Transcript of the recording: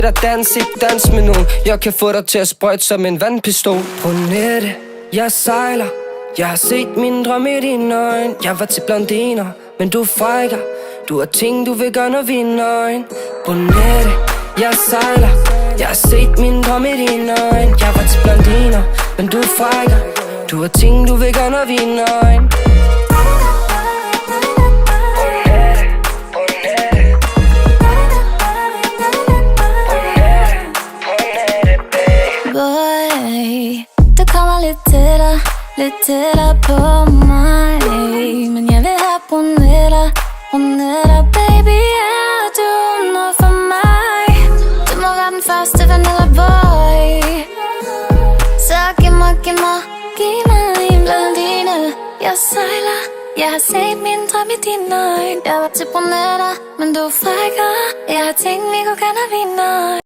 der dans, ikke dans med nogen. Jeg kan få dig til at sprøjte som en vandpistol. På nettet, jeg sejler. Jeg har set min drøm i dine øjne. Jeg var til blondiner, men du fejker. Du har ting, du vil gøre, når vi er nøgen. På nettet, jeg sejler. Jeg har set min drøm i dine øjne. Jeg var til blondiner, men du fejker. Du har ting, du vil gøre, når vi er nøgen. Du kommer lidt tættere på mig. Men jeg vil have brunetter, baby, er du noget for mig? Du må være den første vanilla boy. Så giv mig en blondine. Jeg sejler, jeg har set min drøm i dine øjne. Jeg var til brunetter, men du frækker. Jeg har tænkt, vi kunne gøre, når vi er nøgne.